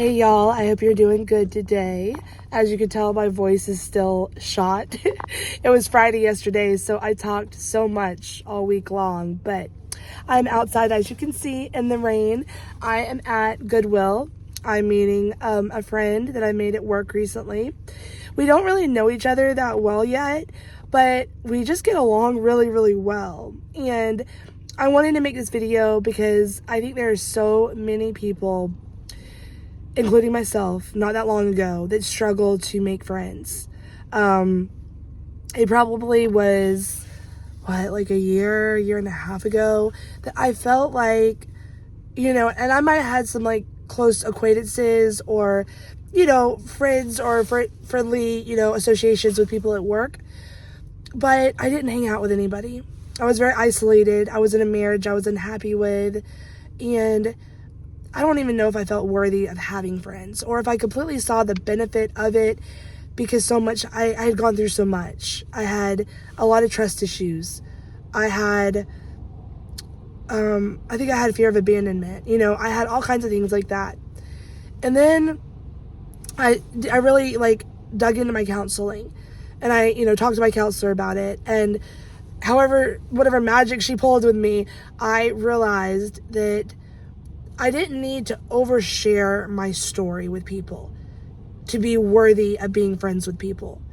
Hey y'all, I hope you're doing good today. As you can tell, my voice is still shot. It was Friday yesterday, so I talked so much all week long, but I'm outside, as you can see, in the rain. I am at Goodwill. I'm meeting a friend that I made at work recently. We don't really know each other that well yet, but we just get along really, really well. And I wanted to make this video because I think there are so many people, including myself, not that long ago, that struggled to make friends. It probably was, like a year and a half ago, that I felt like, and I might have had some like close acquaintances or, friends or friendly, associations with people at work, but I didn't hang out with anybody. I was very isolated. I was in a marriage I was unhappy with, and I don't even know if I felt worthy of having friends or if I completely saw the benefit of it, because I had gone through so much. I had a lot of trust issues. I had, I think I had fear of abandonment. I had all kinds of things like that. And then I really dug into my counseling, and I, talked to my counselor about it. And whatever magic she pulled with me, I realized that I didn't need to overshare my story with people to be worthy of being friends with people.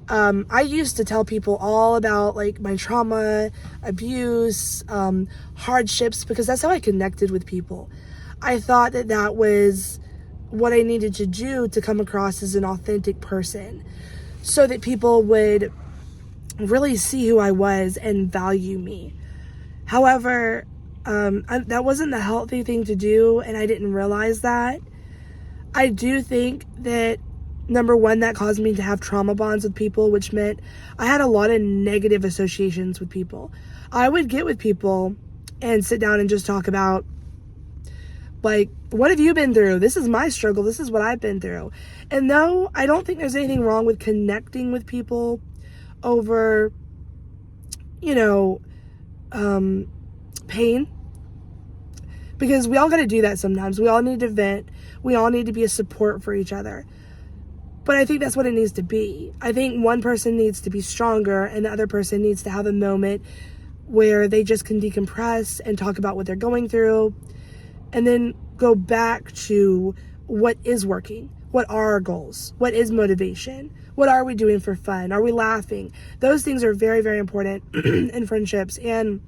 I used to tell people all about my trauma, abuse, hardships, because that's how I connected with people. I thought that was what I needed to do to come across as an authentic person, so that people would really see who I was and value me. However, that wasn't the healthy thing to do, and I didn't realize that. I do think that, number one, that caused me to have trauma bonds with people, which meant I had a lot of negative associations with people. I would get with people and sit down and just talk about, what have you been through? This is my struggle. This is what I've been through. And no, I don't think there's anything wrong with connecting with people over, pain, because we all got to do that sometimes. We all need to vent. We all need to be a support for each other. But I think that's what it needs to be. I think one person needs to be stronger, and the other person needs to have a moment where they just can decompress and talk about what they're going through, and then go back to what is working. What are our goals? What is motivation? What are we doing for fun? Are we laughing? Those things are very, very important in friendships. And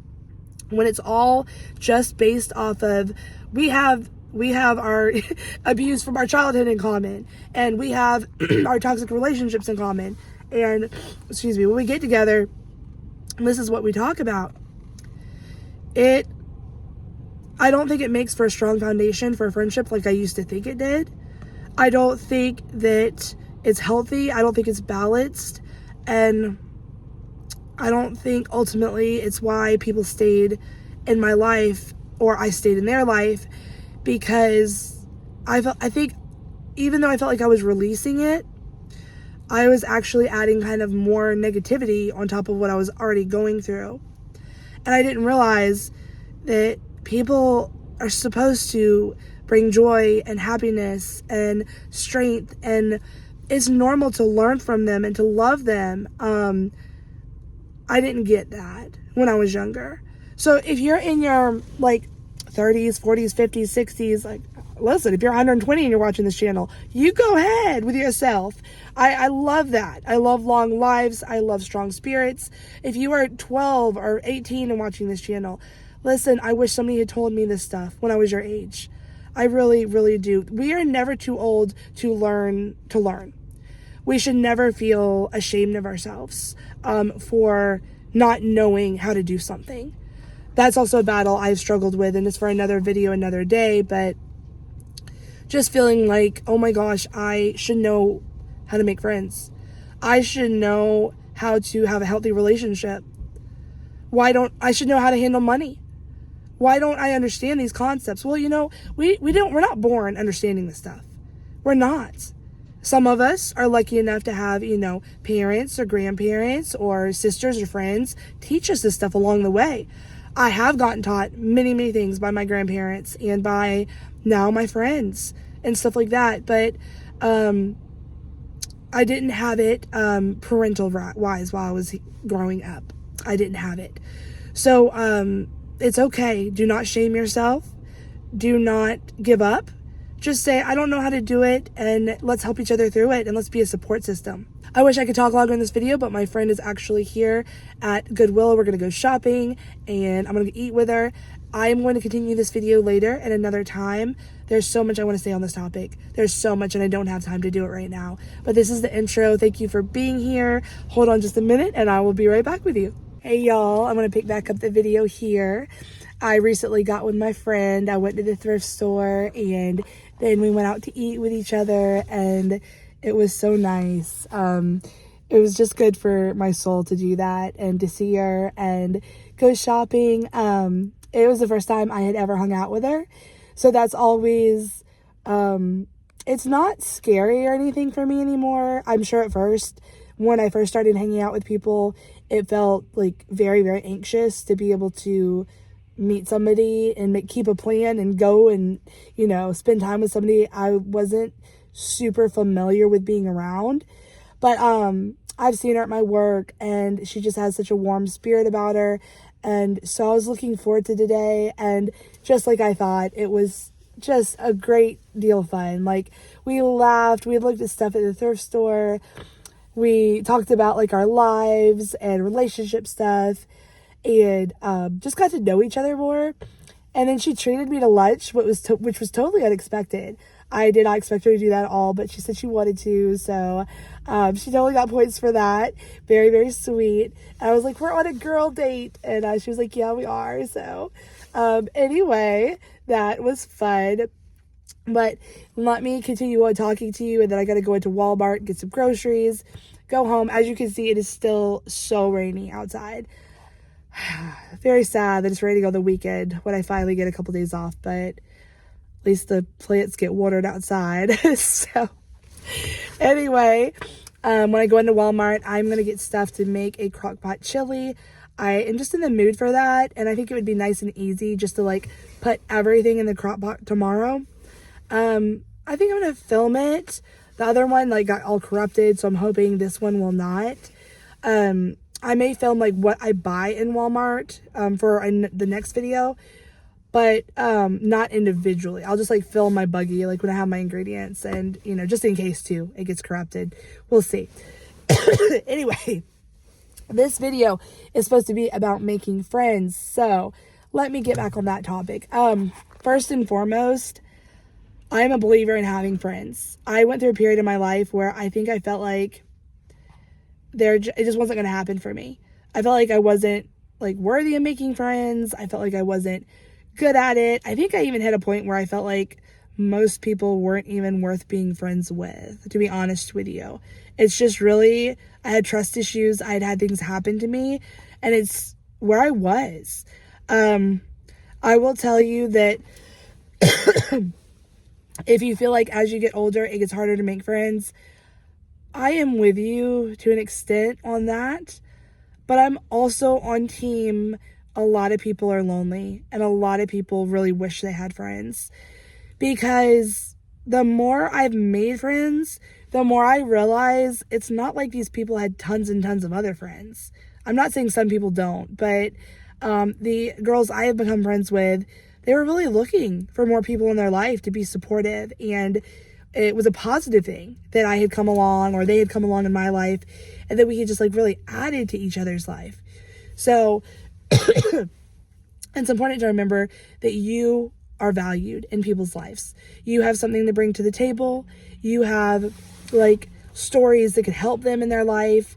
when it's all just based off of, we have our abuse from our childhood in common, and we have our toxic relationships in common, and when we get together, this is what we talk about. I don't think it makes for a strong foundation for a friendship like I used to think it did. I don't think that it's healthy. I don't think it's balanced. And I don't think ultimately it's why people stayed in my life, or I stayed in their life, because I think even though I felt like I was releasing it, I was actually adding kind of more negativity on top of what I was already going through. And I didn't realize that people are supposed to bring joy and happiness and strength, and it's normal to learn from them and to love them. I didn't get that when I was younger. So if you're in your 30s, 40s, 50s, 60s, listen, if you're 120 and you're watching this channel, you go ahead with yourself. I love that. I love long lives. I love strong spirits. If you are 12 or 18 and watching this channel, listen, I wish somebody had told me this stuff when I was your age. I really, really do. We are never too old to learn. We should never feel ashamed of ourselves for not knowing how to do something. That's also a battle I've struggled with, and it's for another video, another day, but just feeling like, oh my gosh, I should know how to make friends. I should know how to have a healthy relationship. I should know how to handle money. Why don't I understand these concepts? Well, we're not born understanding this stuff. We're not. Some of us are lucky enough to have, parents or grandparents or sisters or friends teach us this stuff along the way. I have gotten taught many, many things by my grandparents and by now my friends. and stuff like that. But I didn't have it parental wise while I was growing up. I didn't have it. So it's okay. Do not shame yourself. Do not give up. Just say, I don't know how to do it, and let's help each other through it, and let's be a support system. I wish I could talk longer in this video, but my friend is actually here at Goodwill. We're going to go shopping, and I'm going to eat with her. I'm going to continue this video later at another time. There's so much I want to say on this topic. There's so much, and I don't have time to do it right now. But this is the intro. Thank you for being here. Hold on just a minute, and I will be right back with you. Hey, y'all. I'm going to pick back up the video here. I recently got with my friend. I went to the thrift store, and then we went out to eat with each other, and it was so nice. It was just good for my soul to do that and to see her and go shopping. It was the first time I had ever hung out with her. So that's always, it's not scary or anything for me anymore. I'm sure at first, when I first started hanging out with people, it felt like very, very anxious to be able to meet somebody and keep a plan and go and, you know, spend time with somebody I wasn't super familiar with being around. But I've seen her at my work, and she just has such a warm spirit about her. And so I was looking forward to today, and just like I thought, it was just a great deal of fun. Like, we laughed, we looked at stuff at the thrift store, we talked about like our lives and relationship stuff, and just got to know each other more. And then she treated me to lunch, which was totally unexpected. I did not expect her to do that at all, but she said she wanted to, so she totally got points for that. Very, very sweet. And I was like, we're on a girl date, and she was like, yeah, we are. So anyway, that was fun. But let me continue on talking to you, and then I got to go into Walmart, get some groceries, go home. As you can see, it is still so rainy outside. Very sad that it's raining on the weekend when I finally get a couple days off, but at least the plants get watered outside. So anyway, when I go into Walmart, I'm going to get stuff to make a crock pot chili. I am just in the mood for that, and I think it would be nice and easy just to like put everything in the crock pot tomorrow. I think I'm going to film it. The other one like got all corrupted, so I'm hoping this one will not. I may film like what I buy in Walmart for the next video, but not individually. I'll just like film my buggy like when I have my ingredients, and you know, just in case too it gets corrupted. We'll see. Anyway, this video is supposed to be about making friends, so let me get back on that topic. First and foremost, I am a believer in having friends. I went through a period in my life where I think I felt like it just wasn't going to happen for me. I felt like I wasn't like worthy of making friends. I felt like I wasn't good at it. I think I even hit a point where I felt like most people weren't even worth being friends with, to be honest with you. It's just really, I had trust issues. I had things happen to me, and it's where I was. I will tell you that if you feel like as you get older, it gets harder to make friends, I am with you to an extent on that, but I'm also on team. A lot of people are lonely, and a lot of people really wish they had friends, because the more I've made friends, the more I realize it's not like these people had tons and tons of other friends. I'm not saying some people don't, but the girls I have become friends with, they were really looking for more people in their life to be supportive, and it was a positive thing that I had come along, or they had come along in my life, and that we had just like really added to each other's life. So it's important to remember that you are valued in people's lives. You have something to bring to the table. You have like stories that could help them in their life.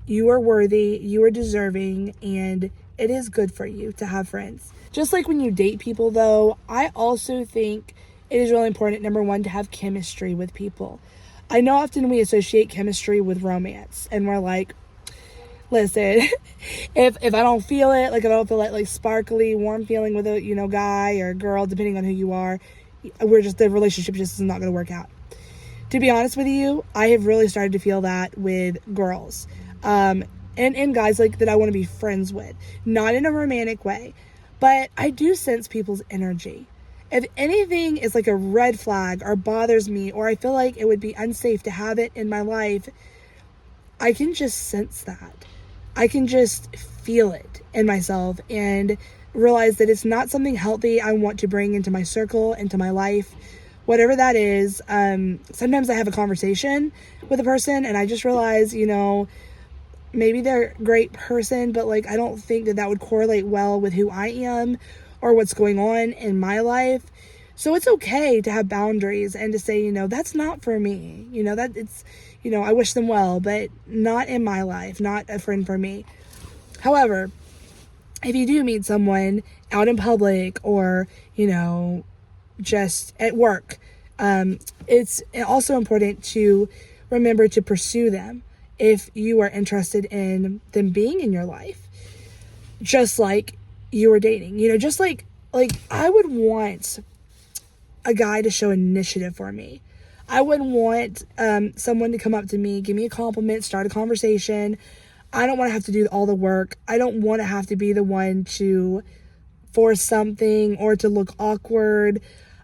You are worthy, you are deserving, and it is good for you to have friends. Just like when you date people though, I also think it is really important, number one, to have chemistry with people. I know often we associate chemistry with romance, and we're like, listen, if I don't feel it, like if I don't feel like sparkly, warm feeling with a, you know, guy or girl, depending on who you are, the relationship just is not going to work out. To be honest with you, I have really started to feel that with girls, and guys like that I want to be friends with, not in a romantic way, but I do sense people's energy. If anything is like a red flag or bothers me, or I feel like it would be unsafe to have it in my life, I can just sense that. I can just feel it in myself and realize that it's not something healthy I want to bring into my circle, into my life, whatever that is. Sometimes I have a conversation with a person and I just realize, maybe they're a great person, but like, I don't think that would correlate well with who I am or what's going on in my life. So it's okay to have boundaries and to say, that's not for me. That it's, I wish them well, but not in my life, not a friend for me. However, if you do meet someone out in public or, just at work, it's also important to remember to pursue them if you are interested in them being in your life, just like you were dating. Just like I would want a guy to show initiative for me. I wouldn't want someone to come up to me, give me a compliment, start a conversation. I don't want to have to do all the work. I don't want to have to be the one to force something or to look awkward.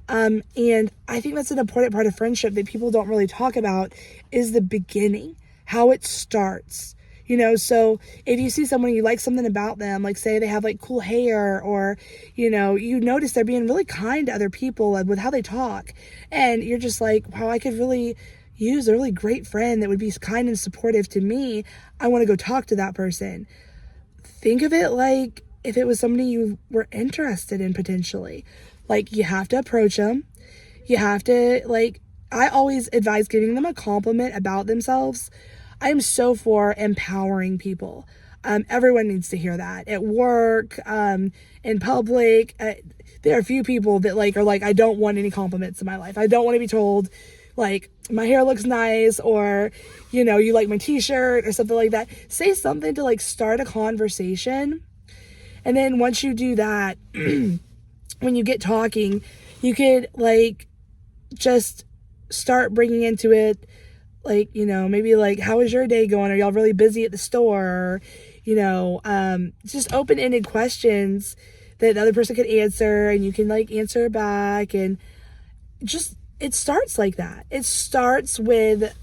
And I think that's an important part of friendship that people don't really talk about is the beginning, how it starts. So if you see someone, you like something about them, like say they have like cool hair or, you notice they're being really kind to other people with how they talk. And you're just like, wow, I could really use a really great friend that would be kind and supportive to me. I want to go talk to that person. Think of it like if it was somebody you were interested in potentially. Like you have to approach them. You have to I always advise giving them a compliment about themselves. I am so for empowering people. Everyone needs to hear that at work, in public. There are a few people that are like, I don't want any compliments in my life. I don't want to be told my hair looks nice or, you like my t-shirt or something like that. Say something to start a conversation. And then once you do that, when you get talking, you could just start bringing into it, maybe how is your day going? Are y'all really busy at the store? Just open-ended questions that the other person could answer and you can answer back. And just, it starts like that. It starts with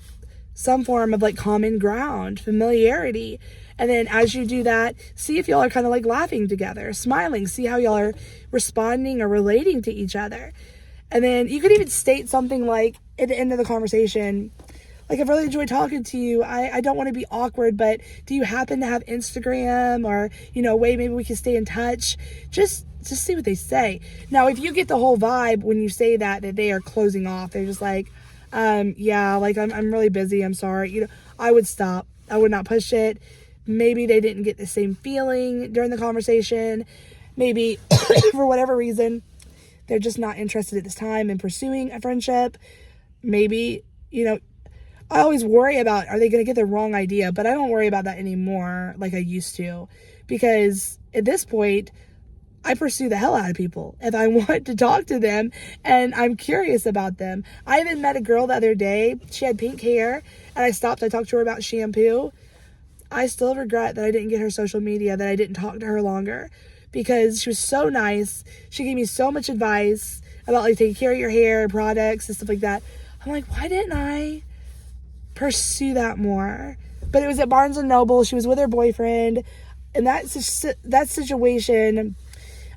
some form of common ground, familiarity. And then as you do that, see if y'all are kind of laughing together, smiling, see how y'all are responding or relating to each other. And then you could even state something at the end of the conversation, I've really enjoyed talking to you. I don't want to be awkward, but do you happen to have Instagram or, a way maybe we can stay in touch? Just see what they say. Now, if you get the whole vibe when you say that they are closing off, they're just yeah, I'm really busy. I'm sorry. I would stop. I would not push it. Maybe they didn't get the same feeling during the conversation. Maybe for whatever reason, they're just not interested at this time in pursuing a friendship. Maybe, I always worry about, are they going to get the wrong idea? But I don't worry about that anymore like I used to. Because at this point, I pursue the hell out of people if I want to talk to them and I'm curious about them. I even met a girl the other day. She had pink hair and I talked to her about shampoo. I still regret that I didn't get her social media, that I didn't talk to her longer because she was so nice. She gave me so much advice about taking care of your hair, products and stuff like that. I'm like, why didn't I pursue that more? But it was at Barnes & Noble. She was with her boyfriend. And that situation,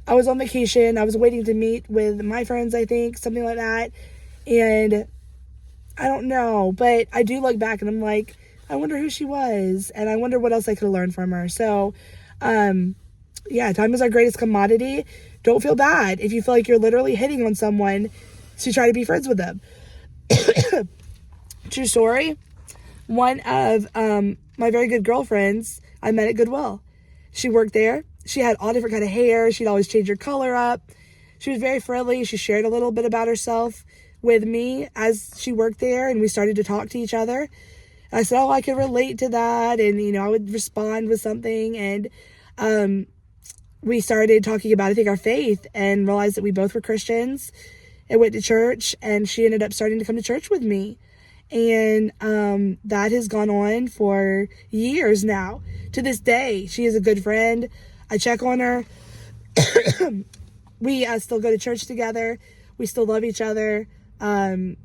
I was on vacation. I was waiting to meet with my friends, I think, something like that. And I don't know, but I do look back and I'm like, I wonder who she was. And I wonder what else I could learn from her. So, yeah, time is our greatest commodity. Don't feel bad if you feel like you're literally hitting on someone to try to be friends with them. True story. One of my very good girlfriends I met at Goodwill. She worked there. She had all different kind of hair. She'd always change her color up. She was very friendly. She shared a little bit about herself with me as she worked there, and we started to talk to each other. And I said, I could relate to that, and, I would respond with something, and we started talking about, I think, our faith, and realized that we both were Christians, and went to church, and she ended up starting to come to church with me. And that has gone on for years now. To this day, she is a good friend. I check on her. We still go to church together. We still love each other. And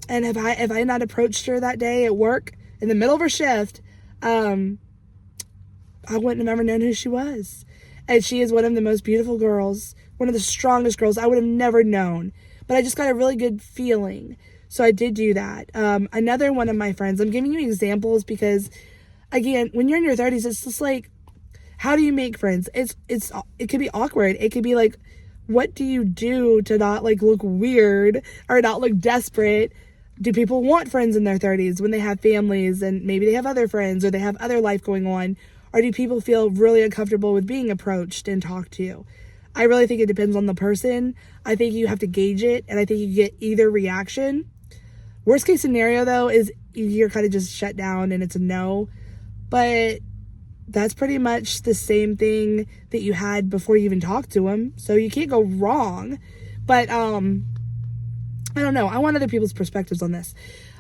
if I had not approached her that day at work in the middle of her shift, I wouldn't have ever known who she was. And she is one of the most beautiful girls, one of the strongest girls. I would have never known, but I just got a really good feeling. So I did do that. Another one of my friends, I'm giving you examples because, again, when you're in your 30s, it's just like, how do you make friends? It could be awkward. It could be like, what do you do to not like look weird or not look desperate? Do people want friends in their 30s when they have families and maybe they have other friends or they have other life going on? Or do people feel really uncomfortable with being approached and talked to? I really think it depends on the person. I think you have to gauge it, and I think you get either reaction. Worst case scenario, though, is you're kind of just shut down and it's a no. But that's pretty much the same thing that you had before you even talked to them. So you can't go wrong. But, I don't know. I want other people's perspectives on this.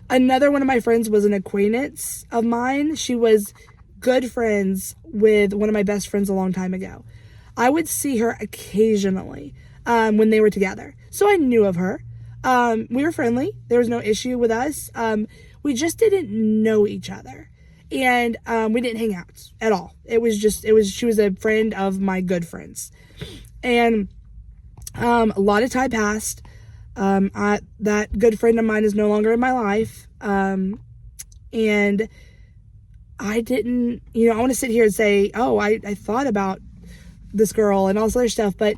Another one of my friends was an acquaintance of mine. She was good friends with one of my best friends a long time ago. I would see her occasionally when they were together. So I knew of her. We were friendly. There was no issue with us. We just didn't know each other. And we didn't hang out at all. She was a friend of my good friends. And a lot of time passed. That good friend of mine is no longer in my life. And I didn't, I want to sit here and say, oh, I thought about this girl and all this other stuff, but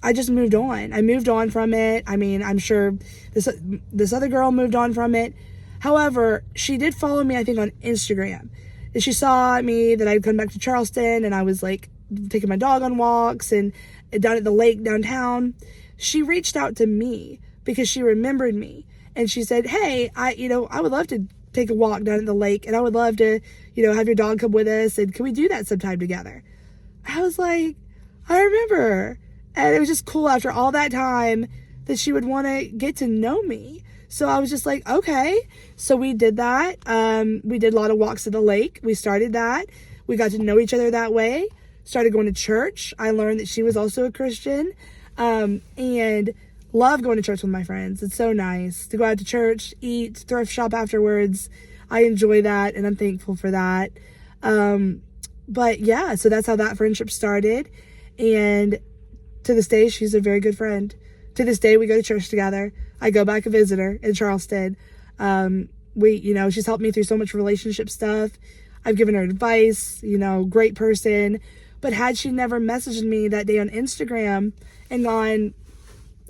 I just moved on. I moved on from it. I mean, I'm sure this other girl moved on from it. However, she did follow me, I think, on Instagram. And she saw me that I'd come back to Charleston and I was like taking my dog on walks and down at the lake downtown. She reached out to me because she remembered me. And she said, hey, I would love to take a walk down at the lake and I would love to, have your dog come with us. And can we do that sometime together? I was like, I remember. And it was just cool after all that time that she would want to get to know me. So I was just like, okay. So we did that. We did a lot of walks at the lake. We started that. We got to know each other that way. Started going to church. I learned that she was also a Christian. And love going to church with my friends. It's so nice to go out to church, eat, thrift shop afterwards. I enjoy that and I'm thankful for that. But yeah, so that's how that friendship started. And to this day, she's a very good friend. To this day, we go to church together. I go back and visit her in Charleston. She's helped me through so much relationship stuff. I've given her advice, great person. But had she never messaged me that day on Instagram and gone,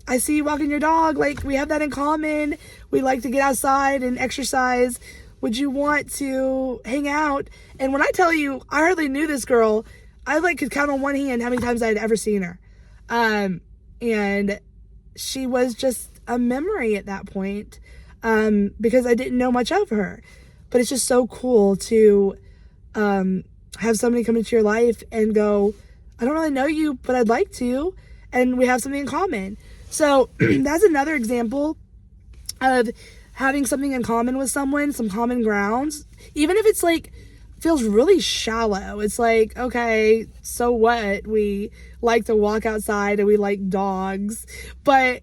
I see you walking your dog. Like, we have that in common. We like to get outside and exercise. Would you want to hang out? And when I tell you, I hardly knew this girl. I could count on one hand how many times I had ever seen her. And she was just a memory at that point, because I didn't know much of her. But it's just so cool to have somebody come into your life and go, I don't really know you, but I'd like to. And we have something in common. So that's another example of having something in common with someone, some common grounds. Even if it's feels really shallow. It's like, okay, so what? We like to walk outside and we like dogs. But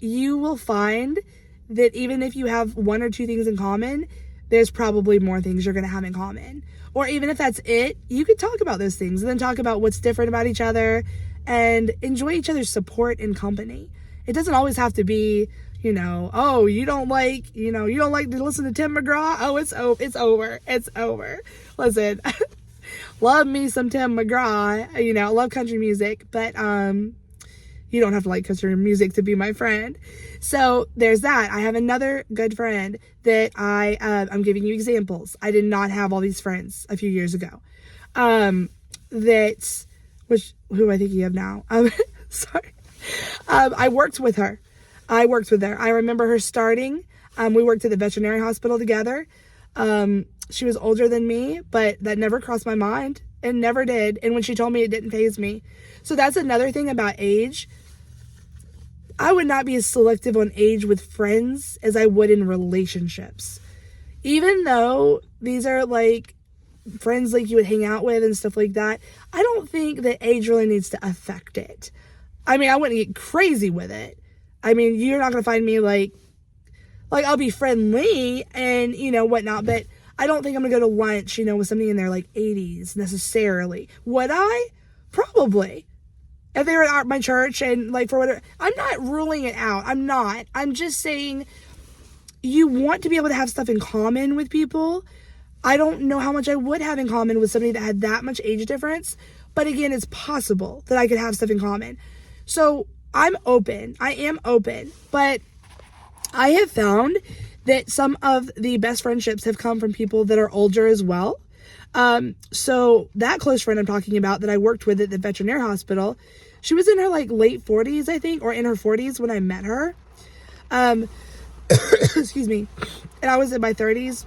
you will find that even if you have one or two things in common, there's probably more things you're going to have in common. Or even if that's it, you could talk about those things and then talk about what's different about each other and enjoy each other's support and company. It doesn't always have to be, oh, you don't like to listen to Tim McGraw. Oh, it's over. It's over. Listen, love me some Tim McGraw. I love country music, but you don't have to like country music to be my friend. So there's that. I have another good friend that I'm giving you examples. I did not have all these friends a few years ago. Who I think you have now. Sorry. I worked with her. I remember her starting. We worked at the veterinary hospital together. She was older than me, but that never crossed my mind. It never did. And when she told me, it didn't faze me. So that's another thing about age. I would not be as selective on age with friends as I would in relationships. Even though these are friends you would hang out with and stuff like that, I don't think that age really needs to affect it. I mean, I wouldn't get crazy with it. I mean, you're not going to find me like I'll be friendly and, whatnot, but I don't think I'm going to go to lunch, with somebody in their like 80s necessarily. Would I? Probably. If they were at my church and like for whatever, I'm not ruling it out. I'm not. I'm just saying you want to be able to have stuff in common with people. I don't know how much I would have in common with somebody that had that much age difference. But again, it's possible that I could have stuff in common. So I'm open. I am open. But I have found that some of the best friendships have come from people that are older as well. So that close friend I'm talking about that I worked with at the veterinary hospital, she was in her like late 40s, I think, or in her 40s when I met her. Excuse me. And I was in my 30s.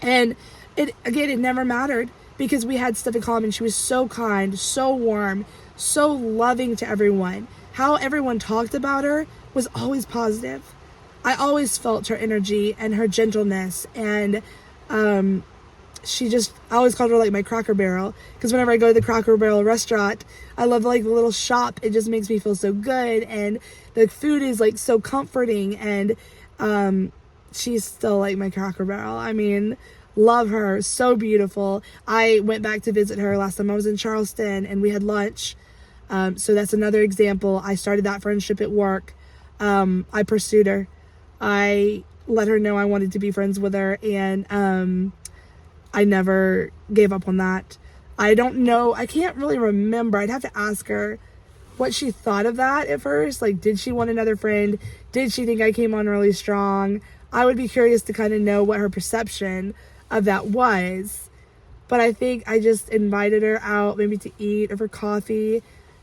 And it never mattered because we had stuff in common. She was so kind, so warm, so loving to everyone. How everyone talked about her was always positive. I always felt her energy and her gentleness, and I always called her like my Cracker Barrel, because whenever I go to the Cracker Barrel restaurant, I love like the little shop. It just makes me feel so good, and the food is like so comforting, and she's still like my Cracker Barrel. I mean, love her, so beautiful. I went back to visit her last time I was in Charleston, and we had lunch. So that's another example. I started that friendship at work. I pursued her. I let her know I wanted to be friends with her, and I never gave up on that. I don't know. I can't really remember. I'd have to ask her what she thought of that at first. Like, did she want another friend? Did she think I came on really strong? I would be curious to kind of know what her perception of that was. But I think I just invited her out maybe to eat or for coffee.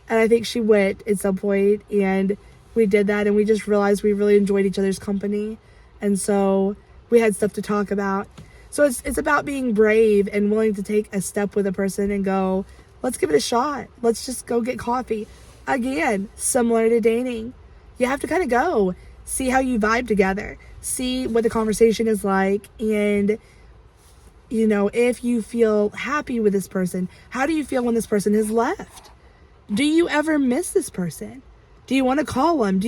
And I think she went at some point, and we did that, and we just realized we really enjoyed each other's company. And so we had stuff to talk about. So it's about being brave and willing to take a step with a person and go, let's give it a shot. Let's just go get coffee. Again, similar to dating. You have to kind of go, see how you vibe together, see what the conversation is like, and if you feel happy with this person, how do you feel when this person has left? Do you ever miss this person? Do you want to call them?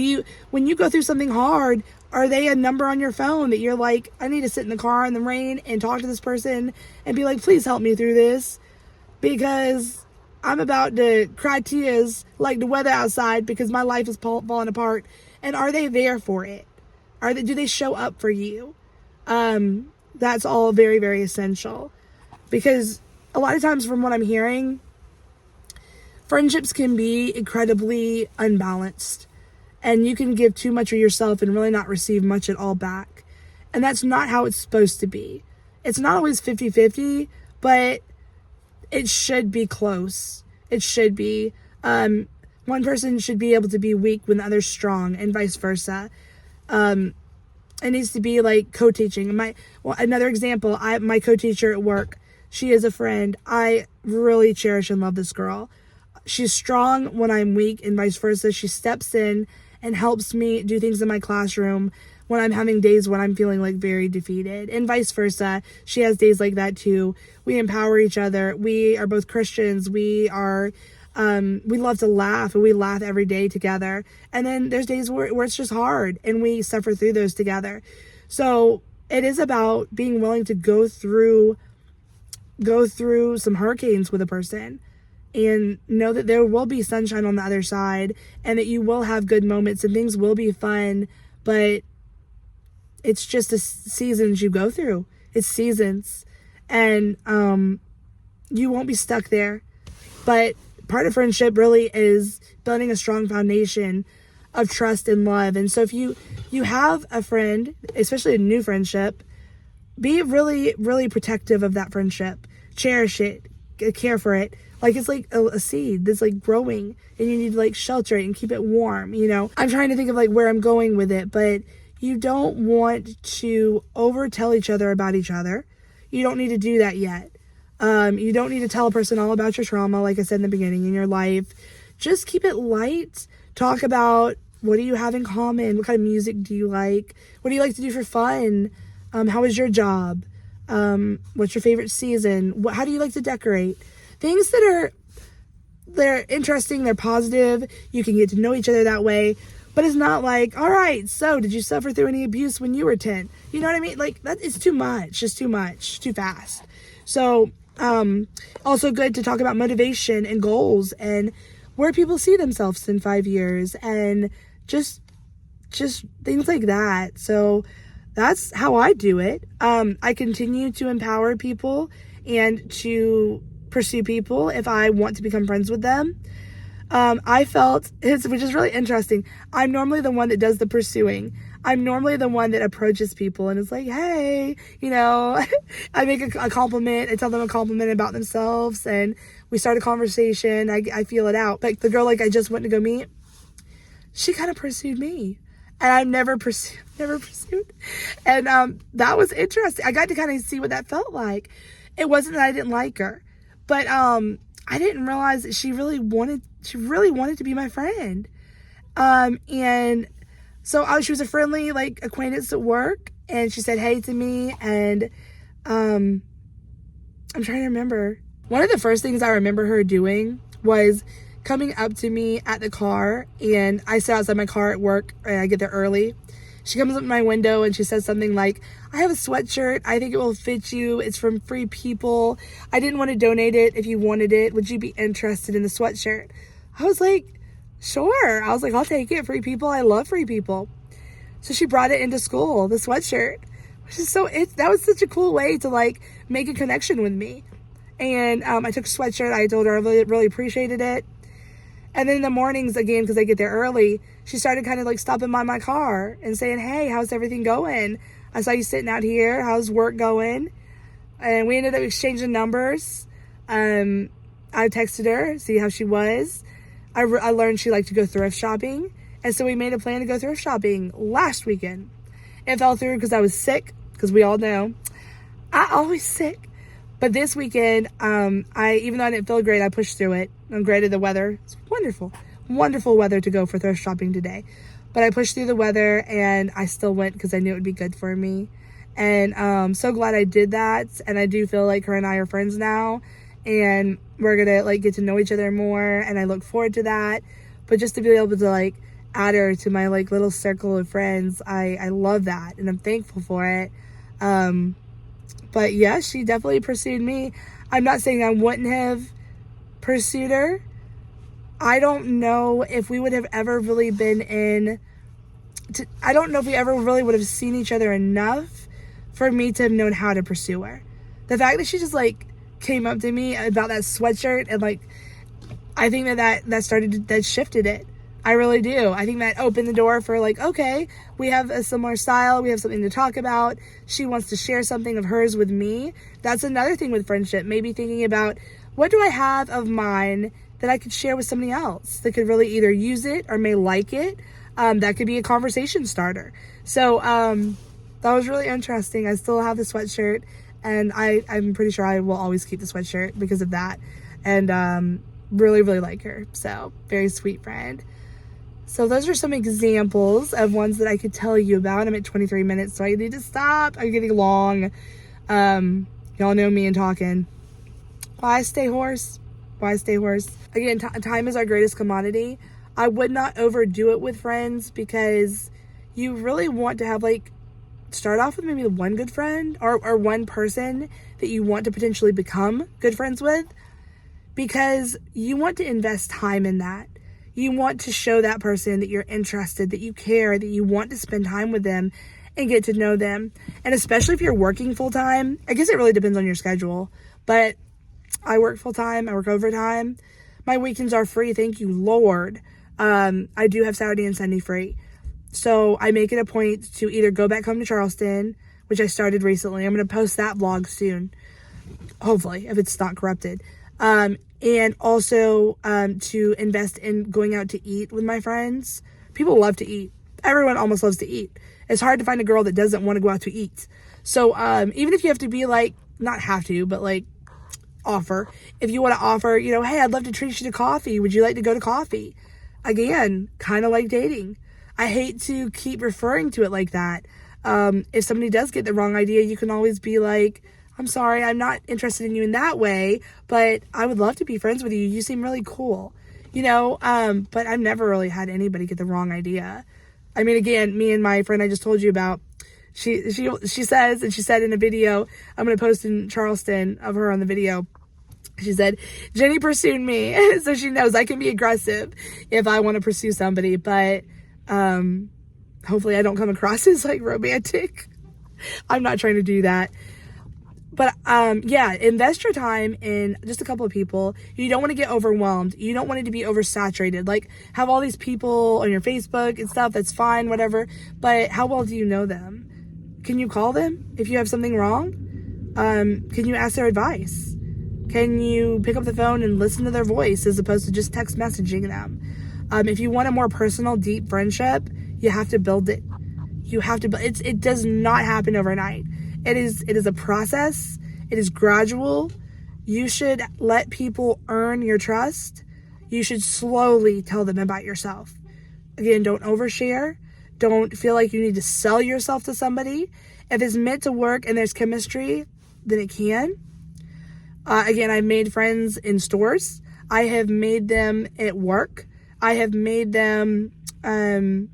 When you go through something hard, are they a number on your phone that you're like, I need to sit in the car in the rain and talk to this person and be like, please help me through this because I'm about to cry tears like the weather outside because my life is falling apart. And are they there for it? Do they show up for you? That's all very, very essential, because a lot of times from what I'm hearing, friendships can be incredibly unbalanced, and you can give too much of yourself and really not receive much at all back. And that's not how it's supposed to be. It's not always 50-50, but it should be close. It should be. One person should be able to be weak when the other's strong, and vice versa. It needs to be like co-teaching. Another example, my co-teacher at work, she is a friend. I really cherish and love this girl. She's strong when I'm weak, and vice versa. She steps in and helps me do things in my classroom when I'm having days when I'm feeling like very defeated, and vice versa. She has days like that too. We empower each other. We are both Christians. We love to laugh, and we laugh every day together. And then there's days where it's just hard, and we suffer through those together. So it is about being willing to go through some hurricanes with a person, and know that there will be sunshine on the other side, and that you will have good moments and things will be fun. But it's just the seasons you go through. It's seasons, and you won't be stuck there. But part of friendship really is building a strong foundation of trust and love. And so if you have a friend, especially a new friendship, be really, really protective of that friendship. Cherish it, care for it. Like it's like a seed that's like growing, and you need to like shelter it and keep it warm. I'm trying to think of like where I'm going with it, but you don't want to overtell each other about each other. You don't need to do that yet. You don't need to tell a person all about your trauma, like I said in the beginning, in your life. Just keep it light. Talk about, what do you have in common? What kind of music do you like? What do you like to do for fun? How is your job? What's your favorite season? How do you like to decorate? Things that they're interesting, they're positive. You can get to know each other that way. But it's not like, all right, so did you suffer through any abuse when you were 10? You know what I mean? Like, that is too much, just too much, too fast. So, also good to talk about motivation and goals and where people see themselves in 5 years and just things like that. So that's how I do it. I continue to empower people and to pursue people if I want to become friends with them. I felt, which is really interesting, I'm normally the one that does the pursuing. I'm normally the one that approaches people and is like, hey, you know, I make a compliment, I tell them a compliment about themselves, and we start a conversation, I feel it out. Like the girl like I just went to go meet, she kind of pursued me. And I've never pursued. And that was interesting. I got to kind of see what that felt like. It wasn't that I didn't like her, but I didn't realize that she really wanted to be my friend. And so she was a friendly like acquaintance at work, and she said hey to me, and I'm trying to remember. One of the first things I remember her doing was coming up to me at the car, and I sit outside my car at work and I get there early. She comes up to my window and she says something like, I have a sweatshirt, I think it will fit you, it's from Free People, I didn't want to donate it, if you wanted it, would you be interested in the sweatshirt? I was like, sure. I was like, I'll take it, Free People, I love Free People. So she brought it into school, the sweatshirt, which is that was such a cool way to like make a connection with me. And I took a sweatshirt, I told her I really, really appreciated it. And then in the mornings, again, because I get there early, she started kind of like stopping by my car and saying, hey, how's everything going? I saw you sitting out here. How's work going? And we ended up exchanging numbers. I texted her, see how she was. I learned she liked to go thrift shopping. And so we made a plan to go thrift shopping last weekend. It fell through because I was sick, because we all know I always sick. But this weekend, even though I didn't feel great, I pushed through it. I'm graded the weather. It's wonderful weather to go for thrift shopping today. But I pushed through the weather and I still went because I knew it would be good for me. And I'm so glad I did that. And I do feel like her and I are friends now. And we're going to like get to know each other more. And I look forward to that. But just to be able to like add her to my like little circle of friends, I love that. And I'm thankful for it. But yeah, she definitely pursued me. I'm not saying I wouldn't have pursued her. I don't know if we would have ever really I don't know if we ever really would have seen each other enough for me to have known how to pursue her. The fact that she just like came up to me about that sweatshirt and like, I think that shifted it. I really do. I think that opened the door for like, okay, we have a similar style. We have something to talk about. She wants to share something of hers with me. That's another thing with friendship. Maybe thinking about, what do I have of mine that I could share with somebody else that could really either use it or may like it. That could be a conversation starter. So that was really interesting. I still have the sweatshirt, and I'm pretty sure I will always keep the sweatshirt because of that. And really, really like her. So very sweet friend. So those are some examples of ones that I could tell you about. I'm at 23 minutes, so I need to stop. I'm getting long. Y'all know me and talking. Why stay horse? Again, time is our greatest commodity. I would not overdo it with friends because you really want to have like, start off with maybe one good friend or one person that you want to potentially become good friends with, because you want to invest time in that. You want to show that person that you're interested, that you care, that you want to spend time with them and get to know them. And especially if you're working full time, I guess it really depends on your schedule, but I work full time, I work overtime. My weekends are free, thank you, Lord. I do have Saturday and Sunday free. So I make it a point to either go back home to Charleston, which I started recently. I'm going to post that vlog soon, hopefully, if it's not corrupted. And also to invest in going out to eat with my friends. People love to eat. Everyone almost loves to eat. It's hard to find a girl that doesn't want to go out to eat. So even if you have to be like, not have to, but like offer. If you want to offer, you know, hey, I'd love to treat you to coffee. Would you like to go to coffee? Again, kind of like dating. I hate to keep referring to it like that. If somebody does get the wrong idea, you can always be like, I'm sorry, I'm not interested in you in that way, but I would love to be friends with you. You seem really cool. But I've never really had anybody get the wrong idea. I mean, again, me and my friend I just told you about, she says, and she said in a video I'm going to post in Charleston of her on the video, she said, Jenny pursued me. So she knows I can be aggressive if I want to pursue somebody, but hopefully I don't come across as like romantic. I'm not trying to do that. But yeah, invest your time in just a couple of people. You don't want to get overwhelmed. You don't want it to be oversaturated. Like, have all these people on your Facebook and stuff. That's fine, whatever. But how well do you know them? Can you call them if you have something wrong? Can you ask their advice? Can you pick up the phone and listen to their voice as opposed to just text messaging them? If you want a more personal, deep friendship, you have to build it. You have to build it. It does not happen overnight. It is a process. It is gradual. You should let people earn your trust. You should slowly tell them about yourself. Again, don't overshare. Don't feel like you need to sell yourself to somebody. If it's meant to work and there's chemistry, then it can. Again, I've made friends in stores. I have made them at work. I have made them, I'm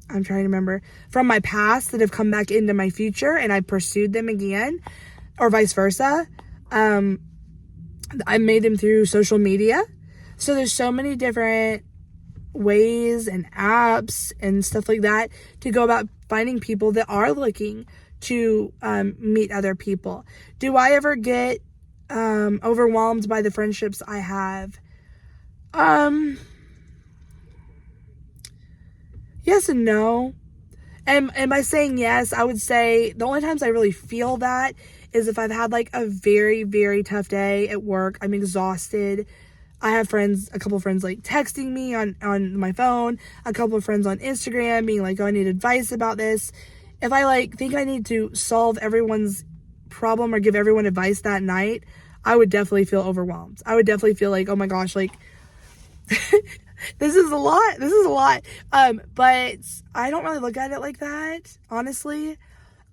trying to remember, from my past that have come back into my future and I pursued them again, or vice versa. I made them through social media. So there's so many different ways and apps and stuff like that to go about finding people that are looking to meet other people. Do I ever get overwhelmed by the friendships I have? Yes and no. And by saying yes, I would say the only times I really feel that is if I've had like a very, very tough day at work. I'm exhausted. I have friends, a couple of friends like texting me on my phone, a couple of friends on Instagram being like, oh, I need advice about this. If I like think I need to solve everyone's problem or give everyone advice that night, I would definitely feel overwhelmed. I would definitely feel like, oh my gosh, like this is a lot. But I don't really look at it like that, honestly.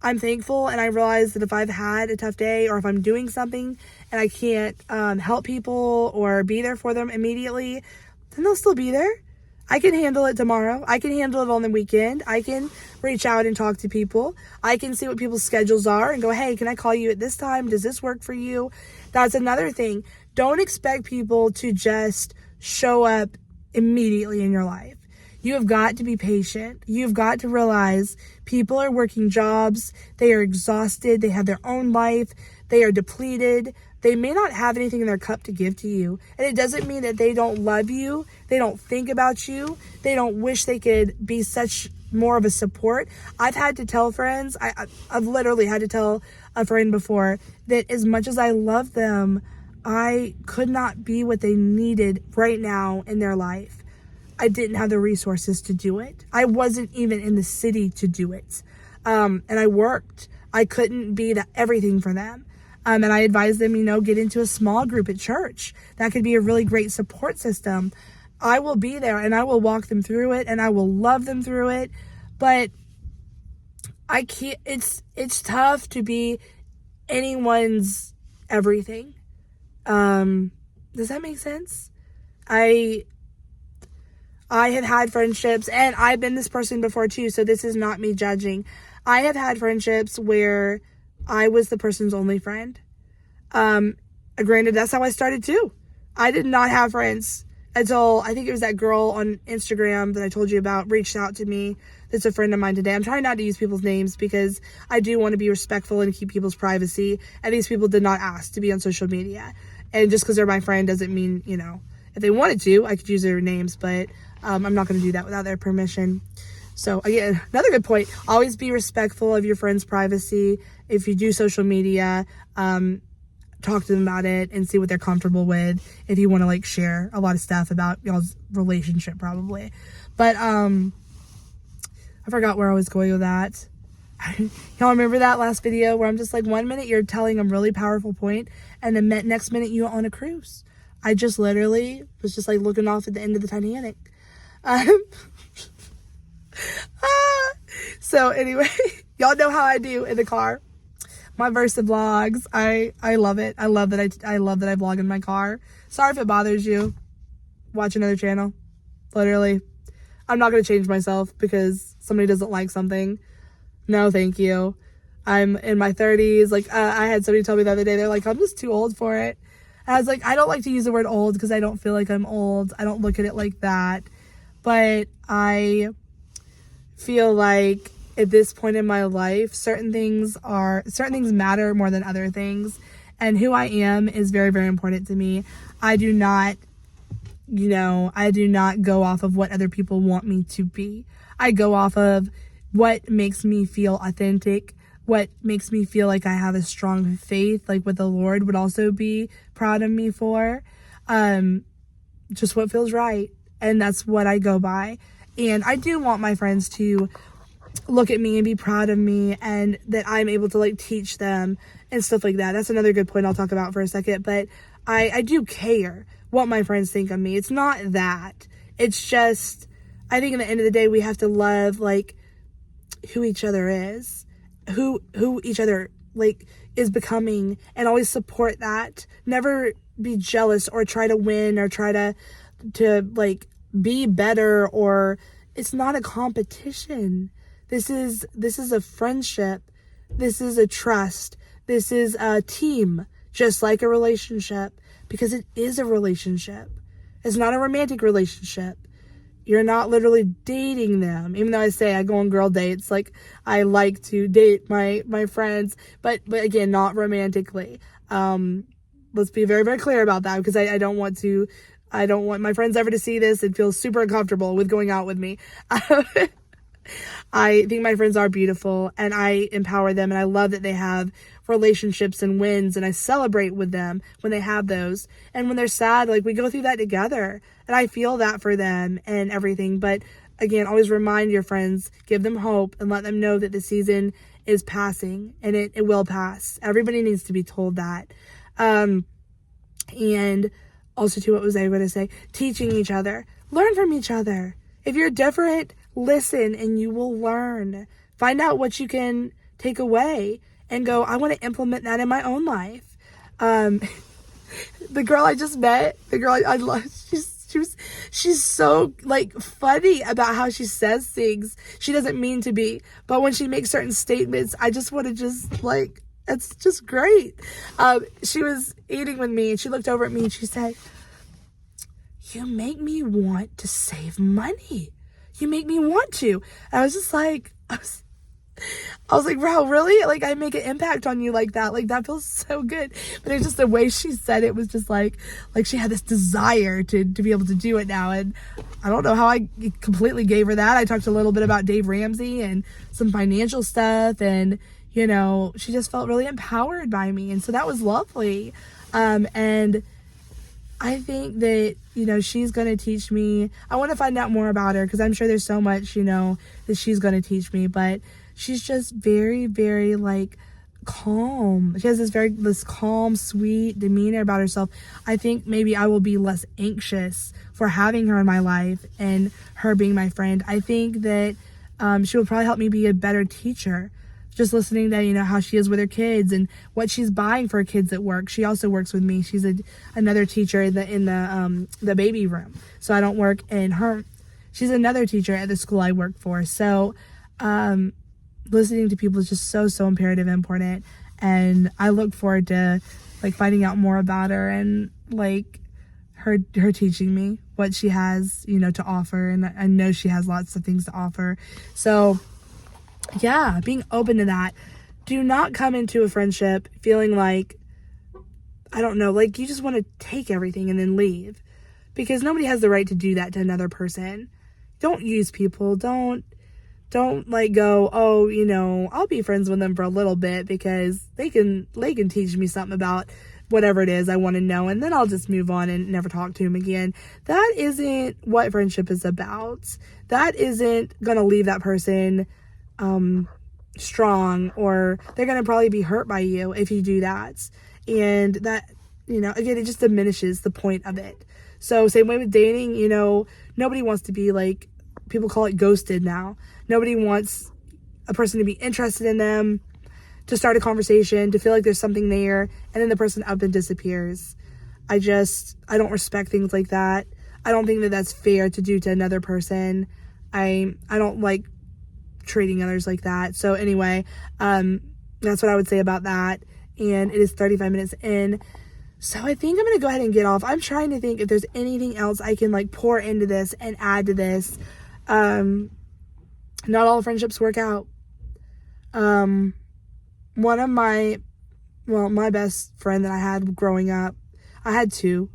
I'm thankful, and I realize that if I've had a tough day or if I'm doing something and I can't help people or be there for them immediately, then they'll still be there. I can handle it tomorrow. I can handle it on the weekend. I can reach out and talk to people. I can see what people's schedules are and go, hey, can I call you at this time? Does this work for you? That's another thing. Don't expect people to just show up immediately in your life. You have got to be patient. You've got to realize people are working jobs. They are exhausted. They have their own life. They are depleted. They may not have anything in their cup to give to you. And it doesn't mean that they don't love you. They don't think about you. They don't wish they could be such more of a support. I've had to tell friends, I've literally had to tell a friend before that as much as I love them, I could not be what they needed right now in their life. I didn't have the resources to do it. I wasn't even in the city to do it. And I worked. I couldn't be everything for them. And I advised them, get into a small group at church. That could be a really great support system. I will be there and I will walk them through it and I will love them through it. But I can't, it's tough to be anyone's everything. Does that make sense? I have had friendships, and I've been this person before too, so this is not me judging. I have had friendships where I was the person's only friend. Granted, that's how I started too. I did not have friends until, I think it was that girl on Instagram that I told you about reached out to me. That's a friend of mine today. I'm trying not to use people's names because I do want to be respectful and keep people's privacy. And these people did not ask to be on social media. And just because they're my friend doesn't mean, if they wanted to, I could use their names, but I'm not going to do that without their permission. So again, another good point, always be respectful of your friend's privacy. If you do social media, talk to them about it and see what they're comfortable with. If you want to share a lot of stuff about y'all's relationship, probably. But I forgot where I was going with that. Y'all remember that last video where I'm just 1 minute you're telling a really powerful point and the next minute you're on a cruise. I just literally was just looking off at the end of the Titanic. So anyway, y'all know how I do in the car. My Versa vlogs, I love it. I love that I vlog in my car. Sorry if it bothers you. watch another channel. Literally. I'm not going to change myself because somebody doesn't like something. No, thank you. I'm in my 30s. Like, I had somebody tell me the other day, they're like, I'm just too old for it. And I was like, I don't like to use the word old because I don't feel like I'm old. I don't look at it like that. But I feel like at this point in my life, certain things matter more than other things. And who I am is very, very important to me. I do not go off of what other people want me to be. I go off of what makes me feel authentic, what makes me feel like I have a strong faith, like what the Lord would also be proud of me for. Just what feels right. And that's what I go by. And I do want my friends to look at me and be proud of me, and that I'm able to like teach them and stuff like that. That's another good point I'll talk about for a second. But I do care what my friends think of me. It's not that. It's just, I think at the end of the day, we have to love like who each other is, who each other like is becoming, and always support that. Never be jealous or try to win or try to like be better, or it's not a competition. This is a friendship. This is a trust. This is a team, just like a relationship, because it is a relationship. It's not a romantic relationship. You're not literally dating them. Even though I say I go on girl dates, like I like to date my friends, but again, not romantically. Let's be very, very clear about that, because I don't want my friends ever to see this and feel super uncomfortable with going out with me. I think my friends are beautiful, and I empower them, and I love that they have relationships and wins, and I celebrate with them when they have those. And when they're sad, like we go through that together, and I feel that for them and everything. But again, always remind your friends, give them hope, and let them know that the season is passing, and it will pass. Everybody needs to be told that. And also too, what was I going to say? Teaching each other. Learn from each other. If you're different, listen and you will learn. Find out what you can take away and go, I want to implement that in my own life. The girl I just met, the girl I love, she's so like funny about how she says things. She doesn't mean to be, but when she makes certain statements, I just want to just like, it's just great. She was eating with me and she looked over at me and she said, you make me want to save money. You make me want to. I was just like, I was like, wow, really? Like, I make an impact on you like that. Like, that feels so good. But it's just the way she said it was just like she had this desire to be able to do it now. And I don't know how I completely gave her that. I talked a little bit about Dave Ramsey and some financial stuff. And, you know, she just felt really empowered by me. And so that was lovely. And I think that, you know, she's going to teach me. I want to find out more about her because I'm sure there's so much, you know, that she's going to teach me. But she's just very, very, like, calm. She has this calm, sweet demeanor about herself. I think maybe I will be less anxious for having her in my life and her being my friend. I think that she will probably help me be a better teacher. Just listening to, you know, how she is with her kids and what she's buying for her kids at work. She also works with me. She's another teacher in the baby room. So I don't work in her. She's another teacher at the school I work for. So listening to people is just so imperative and important. And I look forward to like finding out more about her and like her teaching me what she has, you know, to offer. And I know she has lots of things to offer. So yeah, being open to that. Do not come into a friendship feeling like, I don't know, like you just want to take everything and then leave, because nobody has the right to do that to another person. Don't use people. Don't like go, oh, you know, I'll be friends with them for a little bit because they can teach me something about whatever it is I want to know, and then I'll just move on and never talk to him again. That isn't what friendship is about. That isn't going to leave that person strong, or they're going to probably be hurt by you if you do that. And that, you know, again, it just diminishes the point of it. So same way with dating, you know, nobody wants to be like, people call it ghosted now. Nobody wants a person to be interested in them, to start a conversation, to feel like there's something there, and then the person up and disappears. I don't respect things like that. I don't think that that's fair to do to another person. I don't like treating others like that. So anyway, that's what I would say about that. And it is 35 minutes in. So I think I'm going to go ahead and get off. I'm trying to think if there's anything else I can like pour into this and add to this. Not all friendships work out. One of my best friend that I had growing up, I had two.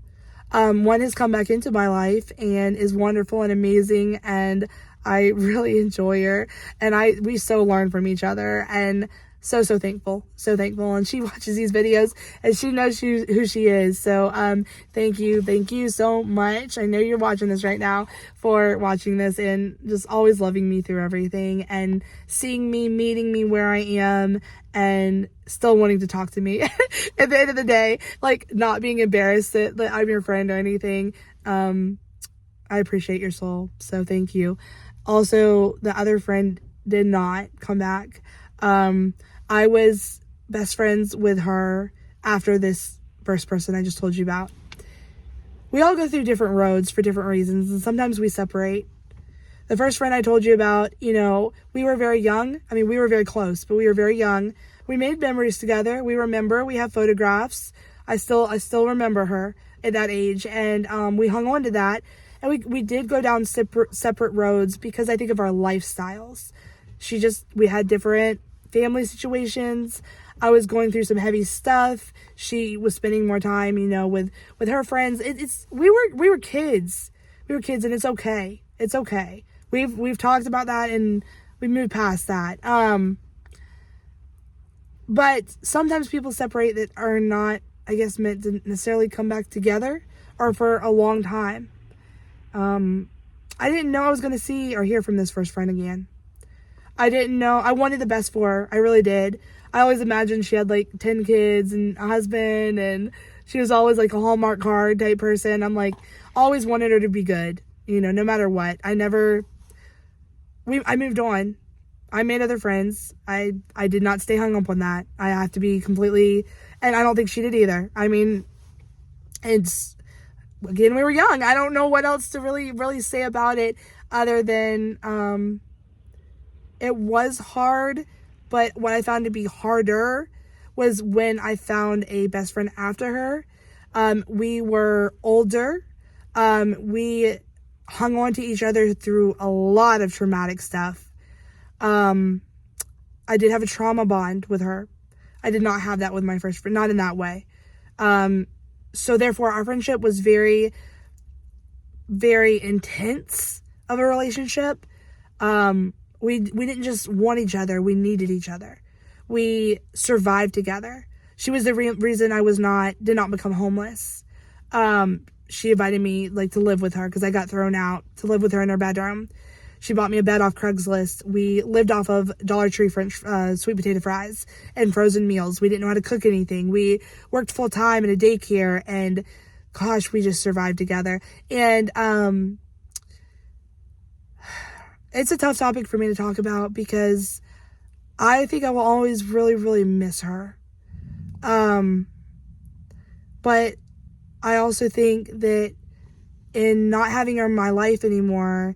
One has come back into my life and is wonderful and amazing, and I really enjoy her, and we so learn from each other, and so thankful. And she watches these videos and she knows who she is. So thank you so much. I know you're watching this right now, for watching this and just always loving me through everything and seeing me, meeting me where I am, and still wanting to talk to me at the end of the day, like not being embarrassed that I'm your friend or anything. I appreciate your soul, so thank you. Also, the other friend did not come back. I was best friends with her after this first person I just told you about. We all go through different roads for different reasons, and sometimes we separate. The first friend I told you about, we were very young. I mean, we were very close, but we were very young. We made memories together. We have photographs. I still remember her at that age, and we hung on to that. And we did go down separate roads because I think of our lifestyles. We had different family situations. I was going through some heavy stuff. She was spending more time, with her friends. We were kids. We were kids, and it's okay. It's okay. We've talked about that and we moved past that. But sometimes people separate that are not, I guess, meant to necessarily come back together or for a long time. I didn't know I was going to see or hear from this first friend again. I didn't know. I wanted the best for her. I really did. I always imagined she had like 10 kids and a husband, and she was always like a Hallmark card type person. I'm like, always wanted her to be good, no matter what. I moved on. I made other friends. I did not stay hung up on that. I have to be completely, and I don't think she did either. I mean, again, we were young. I don't know what else to really say about it other than, it was hard, but what I found to be harder was when I found a best friend after her. We were older. We hung on to each other through a lot of traumatic stuff. I did have a trauma bond with her. I did not have that with my first friend, not in that way. So therefore, our friendship was very, very intense of a relationship. We didn't just want each other. We needed each other. We survived together. She was the reason I did not become homeless. She invited me to live with her because I got thrown out to live with her in her bedroom. She bought me a bed off Craigslist. We lived off of Dollar Tree sweet potato fries and frozen meals. We didn't know how to cook anything. We worked full time in a daycare, and gosh, we just survived together. And, it's a tough topic for me to talk about because I think I will always really, really miss her. But I also think that in not having her in my life anymore,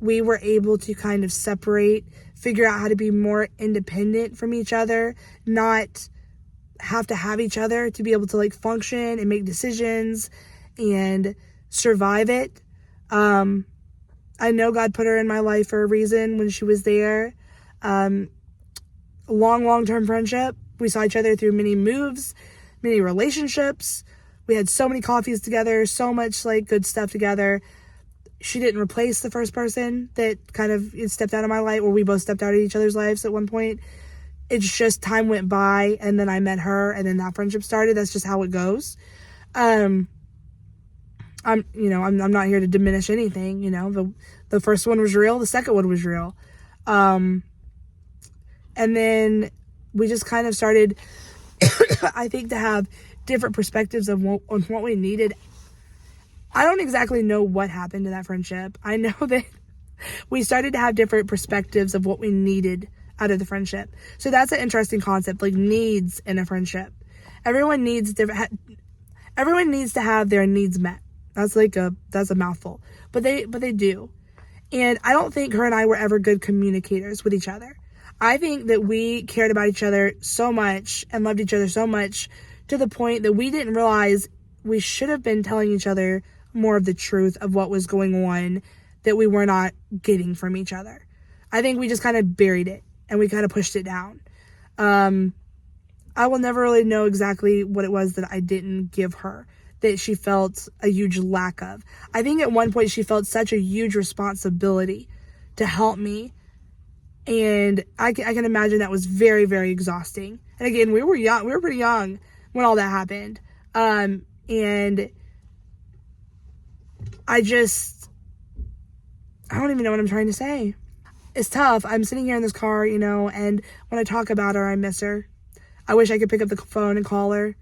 we were able to kind of separate, figure out how to be more independent from each other, not have to have each other to be able to function and make decisions and survive it. I know God put her in my life for a reason when she was there. Long-term friendship. We saw each other through many moves, many relationships. We had so many coffees together, so much good stuff together. She didn't replace the first person that kind of stepped out of my life, or we both stepped out of each other's lives at one point. It's just time went by, and then I met her, and then that friendship started. That's just how it goes. I'm not here to diminish anything. The first one was real. The second one was real. And then we just kind of started, I think, to have different perspectives on what we needed. I don't exactly know what happened to that friendship. I know that we started to have different perspectives of what we needed out of the friendship. So that's an interesting concept, needs in a friendship. Everyone needs to have their needs met. That's a mouthful. But they do. And I don't think her and I were ever good communicators with each other. I think that we cared about each other so much and loved each other so much to the point that we didn't realize we should have been telling each other more of the truth of what was going on that we were not getting from each other. I think we just kind of buried it and we kind of pushed it down. I will never really know exactly what it was that I didn't give her, that she felt a huge lack of. I think at one point she felt such a huge responsibility to help me. And I can imagine that was very, very exhausting. And again, we were pretty young when all that happened. And I don't even know what I'm trying to say. It's tough. I'm sitting here in this car, and when I talk about her, I miss her. I wish I could pick up the phone and call her.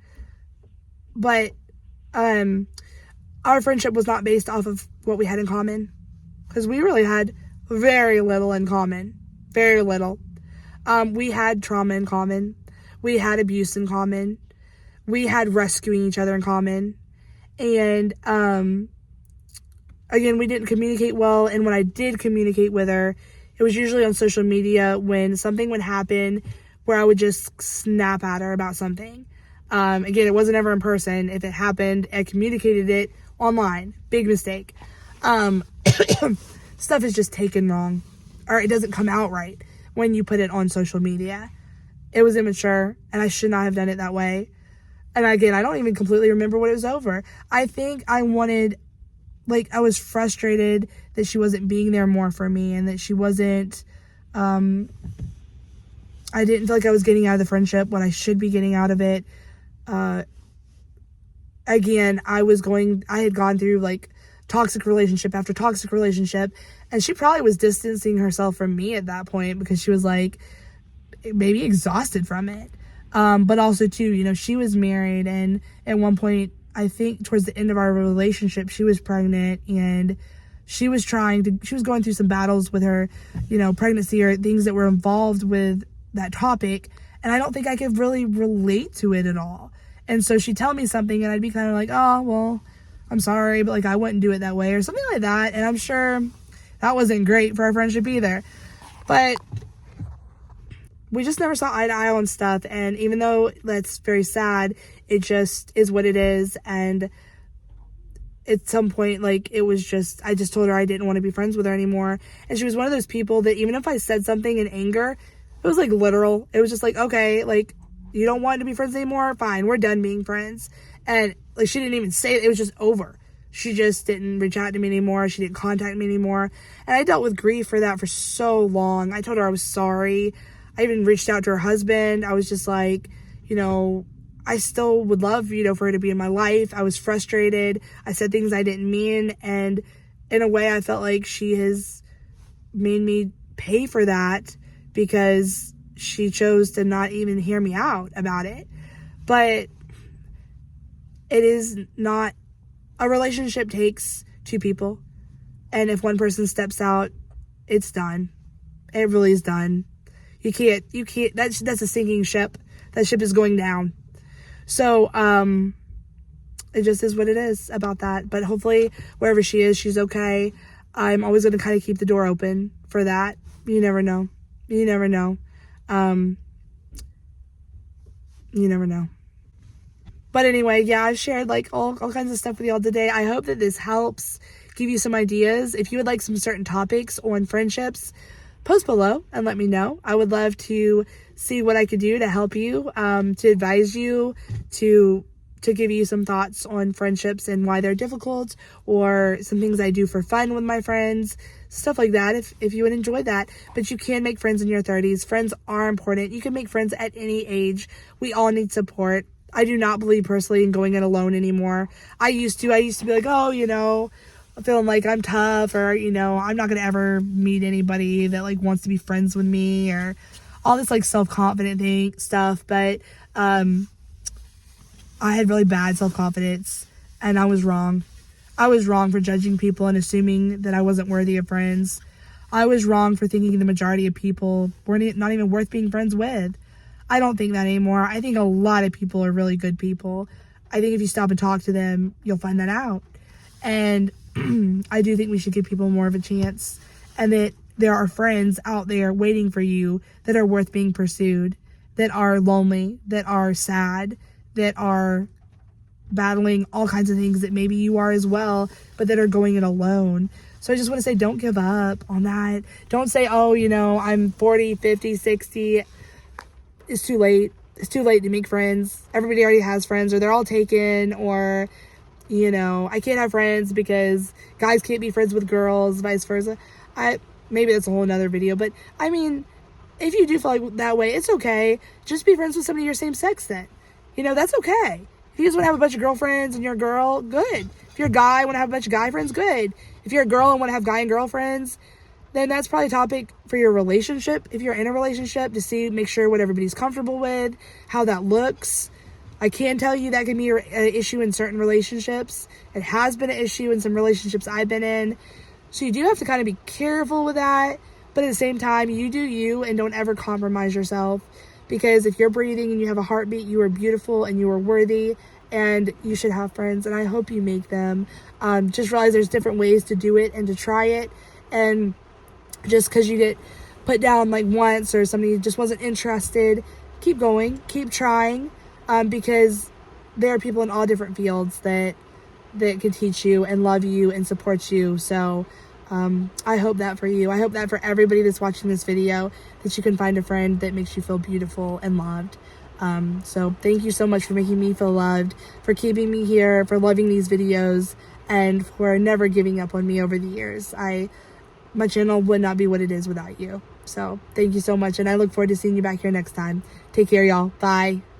But our friendship was not based off of what we had in common. Because we really had very little in common. Very little. We had trauma in common. We had abuse in common. We had rescuing each other in common. And, again, we didn't communicate well. And when I did communicate with her, it was usually on social media when something would happen where I would just snap at her about something. Again, it wasn't ever in person. If it happened, I communicated it online. Big mistake. Stuff is just taken wrong. Or it doesn't come out right when you put it on social media. It was immature, and I should not have done it that way. And again, I don't even completely remember what it was over. I think I was frustrated that she wasn't being there more for me, and that she wasn't, I didn't feel like I was getting out of the friendship what I should be getting out of it. Again, I had gone through toxic relationship after toxic relationship, and she probably was distancing herself from me at that point because she was maybe exhausted from it. But also too, she was married, and at one point, I think towards the end of our relationship, she was pregnant, and she was going through some battles with her, pregnancy or things that were involved with that topic. And I don't think I could really relate to it at all. And so she'd tell me something and I'd be kind of like, oh, well, I'm sorry, but I wouldn't do it that way or something like that. And I'm sure that wasn't great for our friendship either. But we just never saw eye to eye on stuff. And even though that's very sad, it just is what it is. And at some point, I just told her I didn't want to be friends with her anymore. And she was one of those people that even if I said something in anger, it was literal. It was just okay, you don't want to be friends anymore? Fine, we're done being friends. And she didn't even say it. It was just over. She just didn't reach out to me anymore. She didn't contact me anymore. And I dealt with grief for that for so long. I told her I was sorry. I even reached out to her husband. I was just I still would love, for her to be in my life. I was frustrated. I said things I didn't mean. And in a way, I felt like she has made me pay for that because she chose to not even hear me out about it. But it is not, a relationship takes two people. And if one person steps out, it's done. It really is done. You can't, that's a sinking ship. That ship is going down. So, it just is what it is about that. But hopefully, wherever she is, she's okay. I'm always going to kind of keep the door open for that. You never know. You never know. You never know. But anyway, yeah, I've shared all kinds of stuff with y'all today. I hope that this helps give you some ideas. If you would like some certain topics on friendships, post below and let me know. I would love to see what I could do to help you, to advise you, to give you some thoughts on friendships and why they're difficult, or some things I do for fun with my friends, stuff like that, if you would enjoy that. But you can make friends in your 30s. Friends are important. You can make friends at any age. We all need support. I do not believe personally in going it alone anymore. I used to be feeling like I'm tough, or, I'm not going to ever meet anybody that wants to be friends with me, or all this self-confident stuff. But, I had really bad self-confidence, and I was wrong. I was wrong for judging people and assuming that I wasn't worthy of friends. I was wrong for thinking the majority of people were not even worth being friends with. I don't think that anymore. I think a lot of people are really good people. I think if you stop and talk to them, you'll find that out. And I do think we should give people more of a chance, and that there are friends out there waiting for you that are worth being pursued, that are lonely, that are sad, that are battling all kinds of things that maybe you are as well, but that are going it alone. So I just want to say, don't give up on that. Don't say, oh, you know, I'm 40, 50, 60. It's too late. It's too late to make friends. Everybody already has friends, or they're all taken, or, you know, I can't have friends because guys can't be friends with girls, vice versa. Maybe that's a whole nother video, but I mean, if you do feel like that way, it's okay. Just be friends with somebody your same sex then. You know, that's okay. If you just want to have a bunch of girlfriends and you're a girl, good. If you're a guy, want to have a bunch of guy friends, good. If you're a girl and want to have guy and girlfriends, then that's probably a topic for your relationship. If you're in a relationship, to make sure what everybody's comfortable with, how that looks. I can tell you that can be an issue in certain relationships. It has been an issue in some relationships I've been in. So you do have to kind of be careful with that. But at the same time, you do you, and don't ever compromise yourself. Because if you're breathing and you have a heartbeat, you are beautiful and you are worthy, and you should have friends, and I hope you make them. Just realize there's different ways to do it and to try it. And just because you get put down like once, or somebody just wasn't interested, keep going, keep trying, because there are people in all different fields that can teach you and love you and support you. So I hope that for you. I hope that for everybody that's watching this video, that you can find a friend that makes you feel beautiful and loved. So thank you so much for making me feel loved, for keeping me here, for loving these videos, and for never giving up on me over the years. My channel would not be what it is without you. So thank you so much, and I look forward to seeing you back here next time. Take care, y'all. Bye.